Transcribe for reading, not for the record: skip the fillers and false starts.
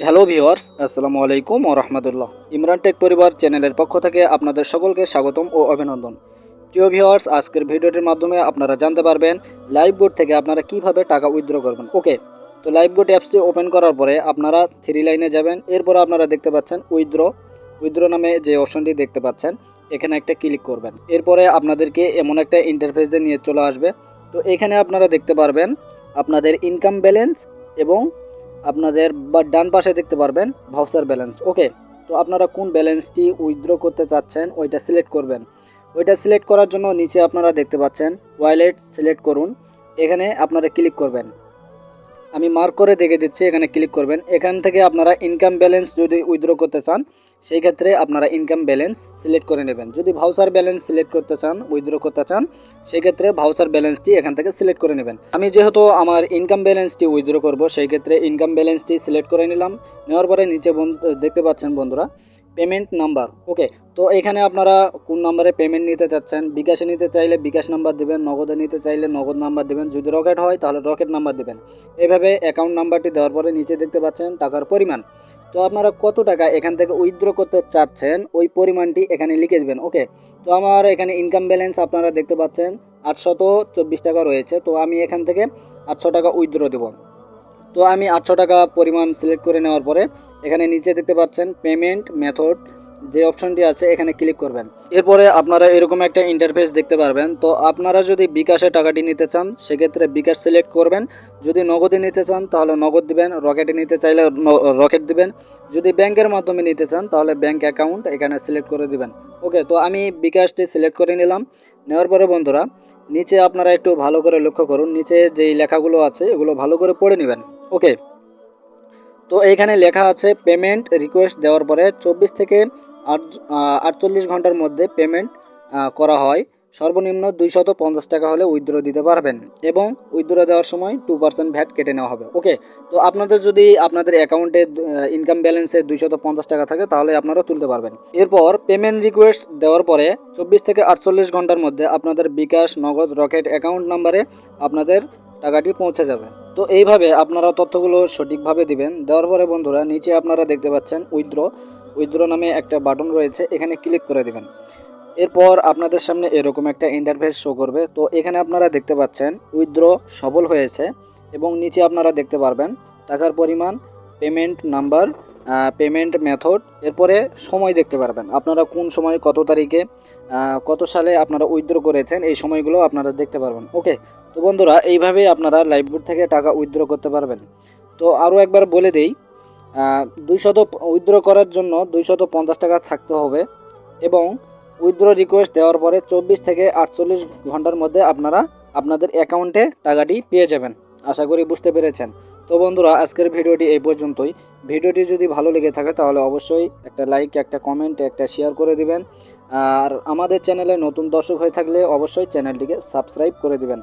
Hello viewers, আসসালামু আলাইকুম ওয়া রাহমাতুল্লাহ। ইমরান টেক পরিবার চ্যানেলের পক্ষ থেকে আপনাদের সকলকে স্বাগতম ও অভিনন্দন। প্রিয় ভিউয়ার্স, আজকের ভিডিওটির মাধ্যমে আপনারা জানতে পারবেন লাইভ বোট থেকে আপনারা কিভাবে টাকা উইথড্র করবেন। ওকে, তো লাইভ বোট অ্যাপসটি ওপেন করার পরে আপনারা থ্রি লাইনে যাবেন। এরপরে আপনারা দেখতে পাচ্ছেন উইথড্র নামে যে অপশনটি দেখতে পাচ্ছেন, এখানে একটা ক্লিক করবেন। এরপরে আপনাদেরকে এমন একটা ইন্টারফেসে নিয়ে চলে আসবে। তো এখানে আপনারা দেখতে পারবেন আপনাদের ইনকাম ব্যালেন্স এবং আপনাদের বা ডান পাশে দেখতে পারবেন ভাউচার ব্যালেন্স। ওকে, তো আপনারা কোন ব্যালেন্সটি উইথড্র করতে চাচ্ছেন ওইটা সিলেক্ট করবেন। ওইটা সিলেক্ট করার জন্য নিচে আপনারা দেখতে পাচ্ছেন ওয়ালেট সিলেক্ট করুন, এখানে আপনারা ক্লিক করবেন। আমি মার্ক করে দেখে দিচ্ছি, এখানে ক্লিক করবেন। এখান থেকে আপনারা ইনকাম ব্যালেন্স যদি উইথড্র করতে চান সেই ক্ষেত্রে আপনারা ইনকাম ব্যালেন্স সিলেক্ট করে নেবেন। যদি ভাউচার ব্যালেন্স সিলেক্ট করতে চান, উইথড্র করতে চান, সেই ক্ষেত্রে ভাউচার ব্যালেন্সটি এখান থেকে সিলেক্ট করে নেবেন। আমি যেহেতু আমার ইনকাম ব্যালেন্সটি উইথড্র করব, সেই ক্ষেত্রে ইনকাম ব্যালেন্সটি সিলেক্ট করে নিলাম। নেওয়ার পরে নিচে দেখতে পাচ্ছেন বন্ধুরা পেমেন্ট নাম্বার। ওকে, তো এখানে আপনারা কোন নাম্বারে পেমেন্ট নিতে চাচ্ছেন, বিকাশে নিতে চাইলে বিকাশ নাম্বার দেবেন, নগদে নিতে চাইলে নগদ নাম্বার দেবেন, যদি রকেট হয় তাহলে রকেট নাম্বার দেবেন। এভাবে অ্যাকাউন্ট নাম্বারটি দেওয়ার পরে নিচে দেখতে পাচ্ছেন টাকার পরিমাণ। তো আপনারা কত টাকা এখান থেকে উইথড্র করতে চাচ্ছেন ওই পরিমাণটি এখানে লিখে দেবেন। ওকে, তো আমার এখানে ইনকাম ব্যালেন্স আপনারা দেখতে পাচ্ছেন 824 টাকা রয়েছে। তো আমি এখান থেকে 800 টাকা উইথড্র দেবো। তো আমি 800 টাকা পরিমাণ সিলেক্ট করে নেওয়ার পরে এখানে নিচে দেখতে পাচ্ছেন পেমেন্ট মেথড যে অপশনটি আছে এখানে ক্লিক করবেন। এরপরে আপনারা এরকম একটা ইন্টারফেস দেখতে পারবেন। তো আপনারা যদি বিকাশে টাকাটি নিতে চান সেক্ষেত্রে বিকাশ সিলেক্ট করবেন, যদি নগদে নিতে চান তাহলে নগদ দিবেন, রকেটে নিতে চাইলে রকেট দিবেন, যদি ব্যাংকের মাধ্যমে নিতে চান তাহলে ব্যাংক অ্যাকাউন্ট এখানে সিলেক্ট করে দিবেন। ওকে, তো আমি বিকাশটি সিলেক্ট করে নিলাম। নেওয়ার পরে বন্ধুরা নিচে আপনারা একটু ভালো করে লক্ষ্য করুন, নিচে যেই লেখাগুলো আছে এগুলো ভালো করে পড়ে নেবেন। ওকে, তো এইখানে লেখা আছে পেমেন্ট রিকোয়েস্ট দেওয়ার পরে 24 থেকে 48 ঘন্টার মধ্যে পেমেন্ট করা হয়। সর্বনিম্ন 250 টাকা হলে উইথড্র দিতে পারবেন এবং উইথড্র দেওয়ার সময় 2% ভ্যাট কেটে নেওয়া হবে। ওকে, তো আপনাদের যদি আপনাদের অ্যাকাউন্টে ইনকাম ব্যালেন্সে 250 টাকা থাকে তাহলে আপনারা তুলতে পারবেন। এরপর পেমেন্ট রিকোয়েস্ট দেওয়ার পরে 24 থেকে 48 ঘন্টার মধ্যে আপনাদের বিকাশ, নগদ, রকেট অ্যাকাউন্ট নাম্বারে আপনাদের টাকাটি পৌঁছে যাবে। তো এইভাবে আপনারা তথ্যগুলো সঠিকভাবে দিবেন। দেওয়ার পরে বন্ধুরা নিচে আপনারা দেখতে পাচ্ছেন উইথড্র নামে একটা বাটন রয়েছে, এখানে ক্লিক করে দিবেন। এরপর আপনাদের সামনে এরকম একটা ইন্টারফেস শো করবে। তো এখানে আপনারা দেখতে পাচ্ছেন উইথড্র সফল হয়েছে এবং নিচে আপনারা দেখতে পারবেন টাকার পরিমাণ, পেমেন্ট নাম্বার, পেমেন্ট মেথড, এরপরে সময় দেখতে পারবেন আপনারা কোন সময় কত তারিখে কত সালে আপনারা উইথড্র করেছেন, এই সময়গুলো আপনারা দেখতে পারবেন। ওকে, তো বন্ধুরা এইভাবেই আপনারা লাইভবোট থেকে টাকা উইথড্র করতে পারবেন। তো আরও একবার বলে দেই, 200 উইথড্র করার জন্য 250 টাকা থাকতে হবে এবং উইথড্র রিকোয়েস্ট দেওয়ার পরে 24 থেকে 48 ঘন্টার মধ্যে আপনারা আপনাদের অ্যাকাউন্টে টাকাটি পেয়ে যাবেন। আশা করি বুঝতে পেরেছেন। তো বন্ধুরা আজকের ভিডিওটি এই পর্যন্তই। ভিডিওটি যদি ভালো লেগে থাকে তাহলে অবশ্যই একটা লাইক, একটা কমেন্ট, একটা শেয়ার করে দিবেন। আর আমাদের চ্যানেলে নতুন দর্শক হয়ে থাকলে অবশ্যই চ্যানেলটিকে সাবস্ক্রাইব করে দিবেন।